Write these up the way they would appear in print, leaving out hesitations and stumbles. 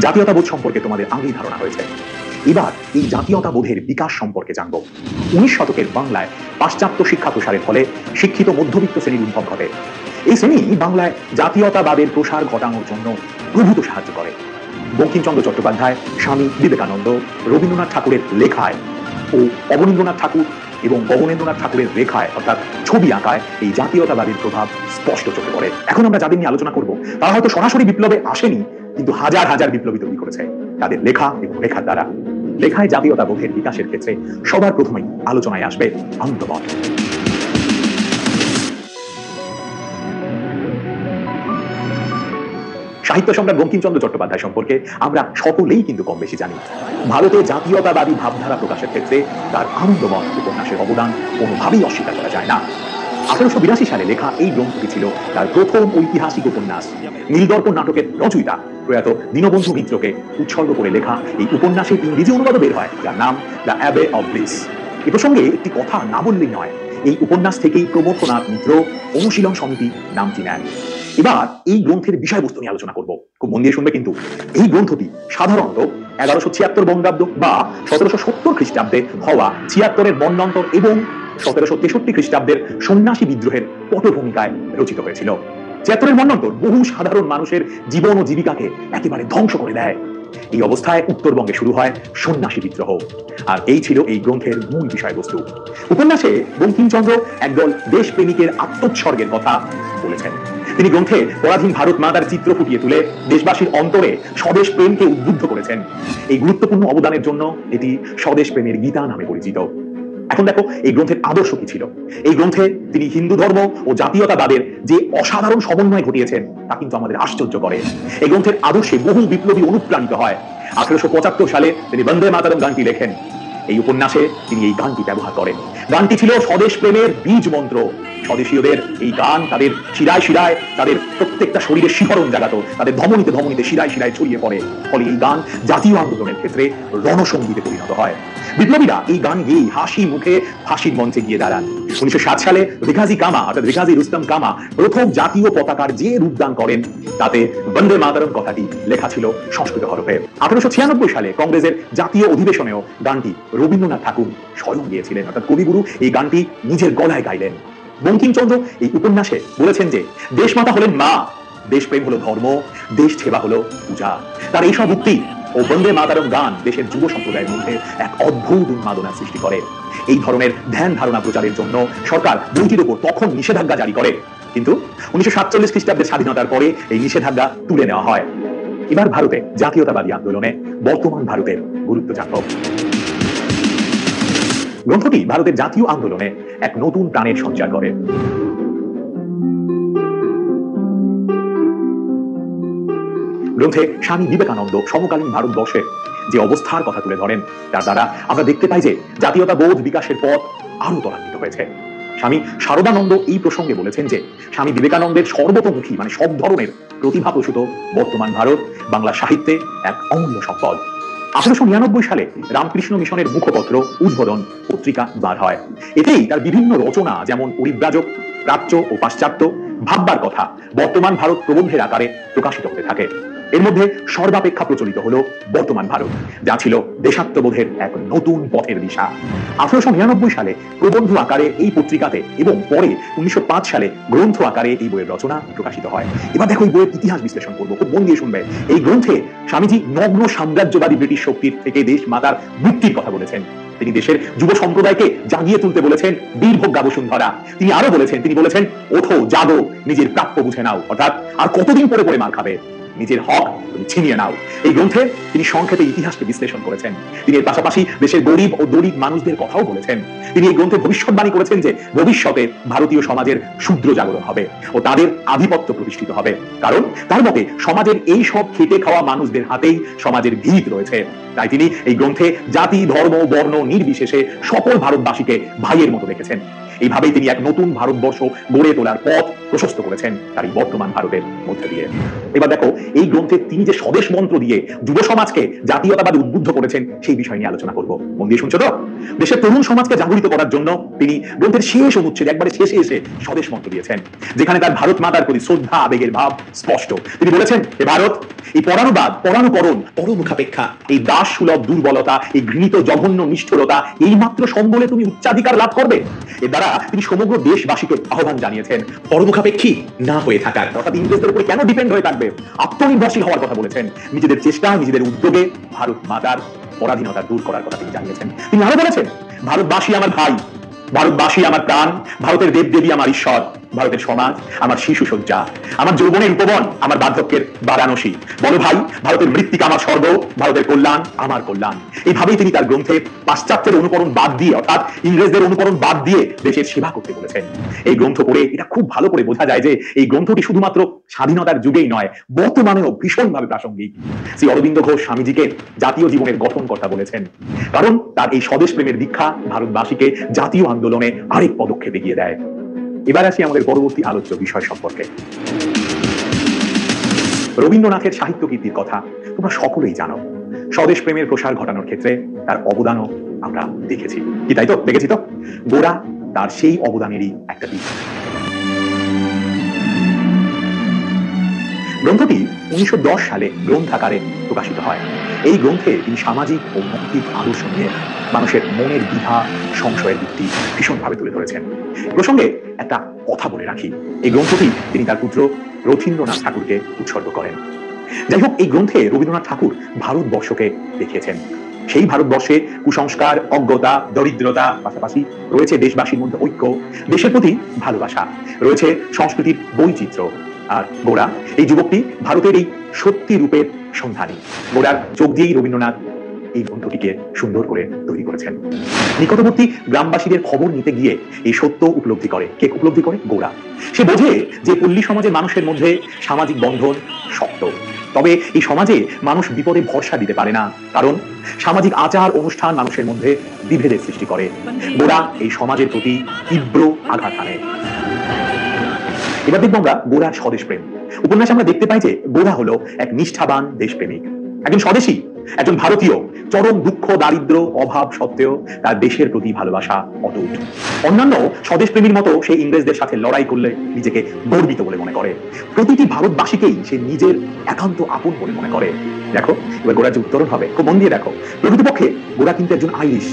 জাতীয়তাবোধ সম্পর্কে তোমাদের আগেই ধারণা হয়েছে। এবার এই জাতীয়তাবোধের বিকাশ সম্পর্কে জানব। 19 শতকের বাংলায় পাশ্চাত্য শিক্ষা প্রসারের ফলে শিক্ষিত মধ্যবিত্ত শ্রেণীর উদ্ভব ঘটে। এই শ্রেণী বাংলায় জাতীয়তাবাদের প্রসার ঘটানোর জন্য প্রভূত সাহায্য করে। বঙ্কিমচন্দ্র চট্টোপাধ্যায়, স্বামী বিবেকানন্দ, রবীন্দ্রনাথ ঠাকুরের লেখায় ও অবনীন্দ্রনাথ ঠাকুর এবং গগনেন্দ্রনাথ ঠাকুরের রেখায় অর্থাৎ ছবি আঁকায় এই জাতীয়তাবাদের প্রভাব স্পষ্ট চোখে পড়ে। এখন আমরা যাদের নিয়ে আলোচনা করব তারা হয়তো সরাসরি বিপ্লবে আসেনি, কিন্তু হাজার হাজার বিপ্লবী তৈরি করেছে তাদের লেখা এবং লেখার দ্বারা। লেখায় জাতীয়তাবোধের বিকাশের ক্ষেত্রে সবার প্রথমেই আলোচনায় আসবে আনন্দমঠ। সাহিত্য সম্রাট বঙ্কিমচন্দ্র চট্টোপাধ্যায় সম্পর্কে আমরা সকলেই কিন্তু কম বেশি জানি। ভারতে জাতীয়তাবাদী ভাবধারা প্রকাশের ক্ষেত্রে তার আনন্দমঠ উপন্যাসের অবদান কোনোভাবেই অস্বীকার করা যায় না। 1882 সালে লেখা এই গ্রন্থটি ছিল তার প্রথম ঐতিহাসিক উপন্যাস। নীলদর্পণ নাটকের রচয়িতা প্রয়াত দীনবন্ধু মিত্রকে উৎসর্গ করে লেখা এই উপন্যাসের ইংরেজি অনুবাদও বের হয়, যার নাম দ্য অ্যাবে অফ ব্লিস। এ প্রসঙ্গে একটি কথা না বললেই নয়, এই উপন্যাস থেকেই প্রমথনাথ মিত্র অনুশীলন সমিতি নামটি নেন। এবার এই গ্রন্থের বিষয়বস্তু নিয়ে আলোচনা করব, খুব মন দিয়ে শুনবে কিন্তু। এই গ্রন্থটি সাধারণত 1176 বঙ্গাব্দ বা 1770 খ্রিস্টাব্দে হওয়া 76-এর বর্ণান্তর এবং 1763 খ্রিস্টাব্দের সন্ন্যাসী বিদ্রোহের পটভূমিকায় রচিত হয়েছিল। 76-এর মন্বন্তর বহু সাধারণ মানুষের জীবন ও জীবিকাকে একেবারে ধ্বংস করে দেয়। এই অবস্থায় উত্তরবঙ্গে শুরু হয় সন্ন্যাসী বিদ্রোহ, আর এই ছিল এই গ্রন্থের মূল বিষয়বস্তু। উপন্যাসে বঙ্কিমচন্দ্র একদল দেশপ্রেমিকের আত্মোৎসর্গের কথা বলেছেন। তিনি গ্রন্থে পরাধীন ভারত মাতার চিত্র ফুটিয়ে তুলে দেশবাসীর অন্তরে স্বদেশ প্রেমকে উদ্বুদ্ধ করেছেন। এই গুরুত্বপূর্ণ অবদানের জন্য এটি স্বদেশ প্রেমের গীতা নামে পরিচিত। এখন দেখো এই গ্রন্থের আদর্শ কি ছিল। এই গ্রন্থে তিনি হিন্দু ধর্ম ও জাতীয়তাবাদের যে অসাধারণ সমন্বয় ঘটিয়েছেন তা কিন্তু আমাদের আশ্চর্য করে। এই গ্রন্থের আদর্শে বহু বিপ্লবী অনুপ্রাণিত হয়। 1875 সালে তিনি বন্দে মাতরম গানটি লেখেন। এই উপন্যাসে তিনি এই গানটি ব্যবহার করেন। গানটি ছিল স্বদেশ প্রেমের বীজ মন্ত্র। স্বদেশীয়দের এই গান তাদের শিরায় শিরায়, তাদের প্রত্যেকটা শরীরে শিহরণ জাগাতো, তাদের ধমনীতে ধমনীতে শিরায় শিরায় ছড়িয়ে পড়ে। ফলে এই গান জাতীয় আন্দোলনের ক্ষেত্রে রণসঙ্গীতে পরিণত হয়। বিপ্লবীরা এই গান গেয়ে হাসি মুখে ফাঁসির মঞ্চে গিয়ে দাঁড়ান। 1907 সালে ভিকাজি কামা অর্থাৎ ভিকাজি রুস্তম কামা প্রথম জাতীয় পতাকার যে রূপদান করেন তাতে বন্দে মাতরম কথাটি লেখা ছিল সংস্কৃত হরফে। 1896 সালে কংগ্রেসের জাতীয় অধিবেশনেও গানটি রবীন্দ্রনাথ ঠাকুর স্বয়ং গিয়েছিলেন, অর্থাৎ কবিগুরু এই গানটি নিজের গলায় গাইলেন। বঙ্কিমচন্দ্র এই উপন্যাসে বলেছেন যে দেশমাতা হলেন মা, দেশপ্রেম হলো ধর্ম, দেশ সেবা হলো পূজা। তার এইসব উক্তি ও বন্দে মাতরম গান দেশের যুব সম্প্রদায়ের মধ্যে এক অদ্ভুত উন্মাদনার সৃষ্টি করে। এই ধরনের ধ্যান ধারণা প্রচারের জন্য সরকার বইটির উপর তখন নিষেধাজ্ঞা জারি করে, কিন্তু 1947 খ্রিস্টাব্দের স্বাধীনতার পরে এই নিষেধাজ্ঞা তুলে নেওয়া হয়। এবার ভারতে জাতীয়তাবাদী আন্দোলনে বর্তমান ভারতের গুরুত্ব জানব। গ্রন্থটি ভারতের জাতীয় আন্দোলনে এক নতুন প্রাণের সঞ্চার করে। গ্রন্থে স্বামী বিবেকানন্দ সমকালীন ভারতবর্ষের যে অবস্থার কথা তুলে ধরেন তার দ্বারা আমরা দেখতে পাই যে জাতীয়তাবোধ বিকাশের পথ আরো ত্বরান্বিত হয়েছে। স্বামী শারদানন্দ এই প্রসঙ্গে বলেছেন যে স্বামী বিবেকানন্দের সর্বতোমুখী মানে সব ধরনের প্রতিভা প্রসূত বর্তমান ভারত বাংলা সাহিত্যে এক অমূল্য সম্পদ। 1899 সালে রামকৃষ্ণ মিশনের মুখপত্র উদ্বোধন পত্রিকা বার হয়। এতেই তার বিভিন্ন রচনা যেমন পরিব্রাজক, প্রাচ্য ও পাশ্চাত্য, ভাববার কথা বর্তমান ভারত প্রবন্ধের আকারে প্রকাশিত হতে থাকে। এর মধ্যে সর্বাপেক্ষা প্রচলিত হলো বর্তমান ভারত, যা ছিল দেশাত্মবোধের এক নতুন পথের দিশা। 1899 সালে প্রবন্ধ আকারে এই পত্রিকাতে এবং পরে 1905 সালে গ্রন্থ আকারে এই বইয়ের রচনা প্রকাশিত হয়। এবার দেখো এই বইয়ের ইতিহাস বিশ্লেষণ করবো, খুব মন দিয়ে শুনবে। এই গ্রন্থে স্বামীজি নগ্ন সাম্রাজ্যবাদী ব্রিটিশ শক্তির থেকে দেশ মাতার মুক্তির কথা বলেছেন। তিনি দেশের যুব সম্প্রদায়কে জাগিয়ে তুলতে বলেছেন বীরভোগ্যা বসুন্ধরা। তিনি আরো বলেছেন, তিনি বলেছেন ওঠো জাগো, নিজের প্রাপ্য বুঝে নাও, অর্থাৎ আর কতদিন পরে পরে মার খাবে, নিজের হক তুমি ছিনিয়ে নাও। এই গ্রন্থে তিনি সংক্ষেপে ইতিহাসকে বিশ্লেষণ করেছেন। তিনি এর পাশাপাশি দেশের গরিব ও দরিদ্র মানুষদের কথাও বলেছেন। তিনি এই গ্রন্থে ভবিষ্যৎবাণী করেছেন যে ভবিষ্যতে ভারতীয় সমাজের শূদ্র জাগরণ হবে ও তাদের আধিপত্য প্রতিষ্ঠিত হবে, কারণ তার মতে সমাজের এই সব খেটে খাওয়া মানুষদের হাতেই সমাজের ভিত রয়েছে। তাই তিনি এই গ্রন্থে জাতি, ধর্ম, বর্ণ নির্বিশেষে সকল ভারতবাসীকে ভাইয়ের মতো দেখেছেন। এইভাবেই তিনি এক নতুন ভারতবর্ষ গড়ে তোলার পথ প্রশস্ত করেছেন তার এই বর্তমান ভারতের মধ্যে দিয়ে। এবার দেখো, এই গ্রন্থে তিনি যে স্বদেশ মন্ত্র দিয়ে যুব সমাজকে জাতীয়তাবাদে উদ্বুদ্ধ করেছেন সেই বিষয় নিয়ে আলোচনা করব। মন দিয়ে শুনছো তো? দেশের তরুণ সমাজকে জাগরিত করার জন্য তিনি গ্রন্থের শেষ অনুচ্ছেদ একবারে শেষে এসে স্বদেশ মন্ত্র দিয়েছেন, যেখানে তার ভারত মাতার প্রতি শ্রদ্ধা আবেগের ভাব স্পষ্ট। তিনি বলেছেন, হে ভারত, এই পরানুবাদ, পরানুকরণ, পরমুখাপেক্ষা, এই দাস সুলভ দুর্বলতা, এই ঘৃণিত জঘন্য নিষ্ঠুরতা এই মাত্র সম্বলে তুমি উচ্চাধিকার লাভ করবে। এর দ্বারা তিনি সমগ্র দেশবাসীকে আহ্বান জানিয়েছেন পরমুখাপেক্ষী না হয়ে থাকার, অর্থাৎ ইংরেজদের উপরে কেন ডিপেন্ড হয়ে থাকবে, আত্মনির্ভরশীল হওয়ার কথা বলেছেন। নিজেদের চেষ্টা, নিজেদের উদ্যোগে ভারত মাতার পরাধীনতা দূর করার কথা তিনি জানিয়েছেন। তিনি আরো বলেছেন, ভারতবাসী আমার ভাই, ভারতবাসী আমার প্রাণ, ভারতের দেবদেবী আমার ঈশ্বর, ভারতের সমাজ আমার শিশু সজ্জা, আমার যৌবনের উপবন, আমার বার্ধক্যের বারাণসী। বলো ভাই, ভারতের মৃত্তিকা আমার স্বর্গ, ভারতের কল্যাণ আমার কল্যাণ। এইভাবেই তিনি তার গ্রন্থে পাশ্চাত্যের অনুকরণ বাদ দিয়ে, অর্থাৎ ইংরেজদের অনুকরণ বাদ দিয়ে দেশের সেবা করতে বলেছেন। এই গ্রন্থ পড়ে এটা খুব ভালো করে বোঝা যায় যে এই গ্রন্থটি শুধুমাত্র স্বাধীনতার যুগেই নয়, বর্তমানেও ভীষণভাবে প্রাসঙ্গিক। শ্রী অরবিন্দ ঘোষ স্বামীজিকে জাতীয় জীবনের গঠনকর্তা বলেছেন, কারণ তার এই স্বদেশ প্রেমের দীক্ষা ভারতবাসীকে জাতীয় আন্দোলনে আরেক পদক্ষেপ এগিয়ে দেয়। এবার আসি আমাদের পরবর্তী আলোচ্য বিষয় সম্পর্কে। রবীন্দ্রনাথের সাহিত্য কীর্তির কথা তোমরা সকলেই জানো। স্বদেশ প্রেমের প্রসার ঘটানোর ক্ষেত্রে তার অবদানও আমরা দেখেছি, কি তাই তো? দেখেছি তো? গোরা তার সেই অবদানেরই একটা দিক। গ্রন্থটি 1910 সালে গ্রন্থাকারে প্রকাশিত হয়। এই গ্রন্থে তিনি সামাজিক ও নৈতিক আদর্শ নিয়ে মানুষের মনের দ্বিধা, সংশয়ের দিকটি ভীষণভাবে তুলে ধরেছেন। প্রসঙ্গে একটা কথা বলে রাখি, এই গ্রন্থটি তিনি তার পুত্র রথীন্দ্রনাথ ঠাকুরকে উৎসর্গ করেন। যাই হোক, এই গ্রন্থে রবীন্দ্রনাথ ঠাকুর ভারতবর্ষকে দেখিয়েছেন। সেই ভারতবর্ষে কুসংস্কার, অজ্ঞতা, দরিদ্রতা, পাশাপাশি রয়েছে দেশবাসীর মধ্যে ঐক্য, দেশের প্রতি ভালোবাসা, রয়েছে সংস্কৃতির বৈচিত্র্য। আর গোরা, এই যুবকটি ভারতের এই সত্যি রূপের সন্ধানী। গোরার চোখ দিয়েই রবীন্দ্রনাথ এই গ্রন্থটিকে সুন্দর করে তৈরি করেছেন। নিকটবর্তী গ্রামবাসীদের খবর নিতে গিয়ে এই সত্য উপলব্ধি করে। কে উপলব্ধি করে? গোরা। সে বোঝে যে পল্লী সমাজের মানুষের মধ্যে সামাজিক বন্ধন শক্ত, তবে এই সমাজে মানুষ বিপদে ভরসা দিতে পারে না, কারণ সামাজিক আচার অনুষ্ঠান মানুষের মধ্যে বিভেদের সৃষ্টি করে। গোরা এই সমাজের প্রতি তীব্র আঘাত আনে। এবার দেখবো আমরা গোরার স্বদেশ প্রেম। উপন্যাসে আমরা দেখতে পাই যে গোরা হলো এক নিষ্ঠাবান দেশপ্রেমিক, একজন স্বদেশী, একজন ভারতীয়। চরম দুঃখ, দারিদ্র, অভাব সত্ত্বেও তার দেশের প্রতি ভালোবাসা অটুট। অন্যান্য স্বদেশ প্রেমীর মতো সে ইংরেজদের সাথে লড়াই করলে নিজেকে গর্বিত বলে মনে করে। প্রতিটি ভারতবাসীকেই সে নিজের একান্ত আপন বলে মনে করে। দেখো এবার গোরার যে উত্তরণ হবে, খুব মন দিয়ে দেখো। প্রকৃতপক্ষে গোরা কিন্তু একজন আইরিশ।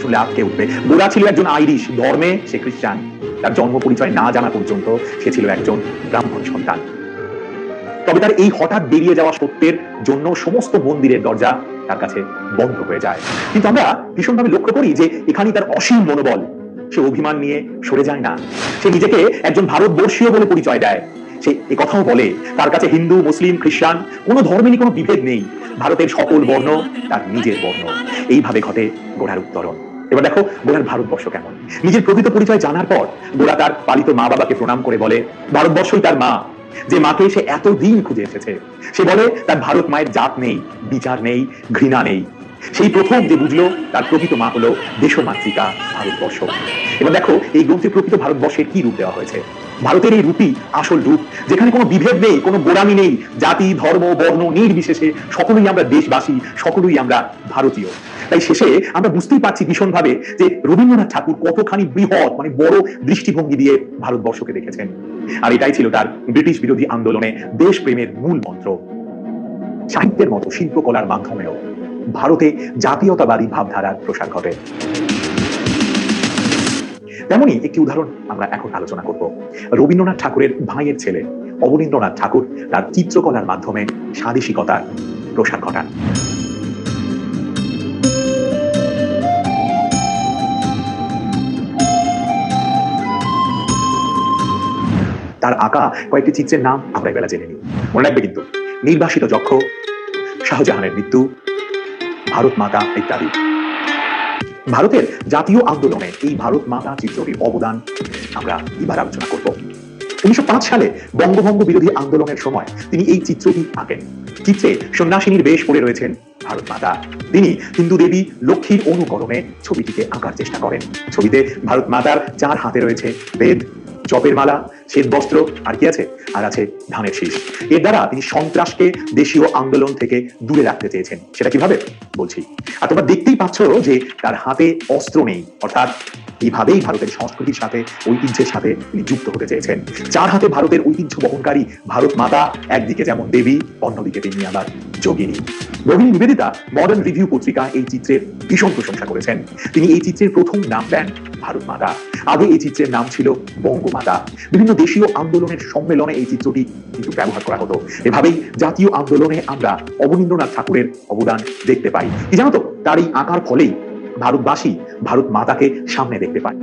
শুনলে আটকে উঠবে, গোরা ছিল একজন আইরিশ, ধর্মে সে খ্রিস্টান। তার জন্ম পরিচয় না জানা পর্যন্ত সে ছিল একজন ব্রাহ্মণ সন্তান। তবে তার এই হঠাৎ বেরিয়ে যাওয়া সত্যের জন্য সমস্ত মন্দিরের দরজা তার কাছে বন্ধ হয়ে যায়। কিন্তু আমরা ভীষণভাবে লক্ষ্য করি যে এখানেই তার অসীম মনোবল। সে অভিমান নিয়ে সরে যায় না, সে নিজেকে একজন ভারতবর্ষীয় বলে পরিচয় দেয়। সে কথাও বলে তার কাছে হিন্দু, মুসলিম, খ্রিস্টান কোনো ধর্মেরই কোনো বিভেদ নেই, ভারতের সকল বর্ণ তার নিজের বর্ণ। এইভাবে ঘটে গোরার উত্তরণ। এবার দেখো গোরার ভারতবর্ষ কেমন। নিজের প্রকৃত পরিচয় জানার পর গোরা তার পালিত মা বাবাকে প্রণাম করে বলে ভারতবর্ষই তার মা, যে মাকে সে এতদিন খুঁজে এসেছে। সে বলে তার ভারত মায়ের জাত নেই, বিচার নেই, ঘৃণা নেই। সেই প্রথম যে বুঝলো তার প্রকৃত মা হলো দেশমাতৃকা ভারতবর্ষ। এবার দেখো এই গ্রন্থে প্রকৃত ভারতবর্ষের কি রূপ দেওয়া হয়েছে। ভারতের এই রূপই আসল রূপ, যেখানে কোনো বিভেদ নেই, কোনো গোড়ামি নেই, জাতি, ধর্ম, বর্ণ নির্বিশেষে সকলেই আমরা দেশবাসী, সকলেই আমরা ভারতীয়। তাই শেষে আমরা বুঝতেই পারছি ভীষণভাবে যে রবীন্দ্রনাথ ঠাকুর কতখানি বৃহৎ, মানে বড় দৃষ্টিভঙ্গি দিয়ে ভারতবর্ষকে দেখেছেন। আর এটাই ছিল তার ব্রিটিশ বিরোধী আন্দোলনে দেশপ্রেমের মূল মন্ত্র। সাহিত্যের মতো শিল্পকলার মাধ্যমেও ভারতে জাতীয়তাবাদী ভাবধারার প্রসার ঘটে। তেমনই একটি উদাহরণ আমরা এখন আলোচনা করব। রবীন্দ্রনাথ ঠাকুরের ভাইয়ের ছেলে অবনীন্দ্রনাথ ঠাকুর তার চিত্রকলার মাধ্যমে স্বাদেশিকতার প্রসার ঘটান। তার আঁকা কয়েকটি চিত্রের নাম আমরা এবেলা জেনে নিই, মনে রাখবে কিন্তু। নির্বাসিত যক্ষ, শাহজাহানের মৃত্যু, ভারত মাতা ইত্যাদি। ভারতের জাতীয় আন্দোলনে এই ভারত মাতা চিত্রটির অবদান আমরা এবার আলোচনা করব। 1905 সালে বঙ্গভঙ্গ বিরোধী আন্দোলনের সময় তিনি এই চিত্রটি আঁকেন। চিত্রে সন্ন্যাসিনীর বেশ পড়ে রয়েছেন ভারত মাতা। তিনি হিন্দু দেবী লক্ষ্মীর অনুকরণে ছবিটিকে আঁকার চেষ্টা করেন। ছবিতে ভারত মাতার 4 হাতে রয়েছে বেদ, জপের মালা, শ্বেত বস্ত্র, আর কি আছে? আর আছে ধানের শীষ। এর দ্বারা তিনি সন্ত্রাসকে দেশীয় আন্দোলন থেকে দূরে রাখতে চেয়েছেন। সেটা কিভাবে বলছি। আর তোমরা দেখতেই পাচ্ছ যে তার হাতে অস্ত্র নেই, অর্থাৎ এইভাবেই ভারতের সংস্কৃতির সাথে ঐতিহ্যের সাথে তিনি যুক্ত হতে চেয়েছেন। 4 হাতে ভারতের ঐতিহ্য বহনকারী ভারত মাতা একদিকে যেমন দেবী, অন্যদিকে তিনি আবার যোগিনী। রোহিণী নিবেদিতা মডার্ন রিভিউ পত্রিকা এই চিত্রের ভীষণ প্রশংসা করেছেন। তিনি এই চিত্রের প্রথম নাম দেন ভারত মাতা। আগে এই চিত্রের নাম ছিল বঙ্গমাতা। বিভিন্ন দেশীয় আন্দোলনের সম্মেলনে এই চিত্রটি কিন্তু ব্যবহার করা হতো। এভাবেই জাতীয় আন্দোলনে আমরা অবনীন্দ্রনাথ ঠাকুরের অবদান দেখতে পাই। কি জানো তো, তার এই আঁকার ফলেই ভারতবাসী ভারত মাতাকে সামনে দেখতে পায়।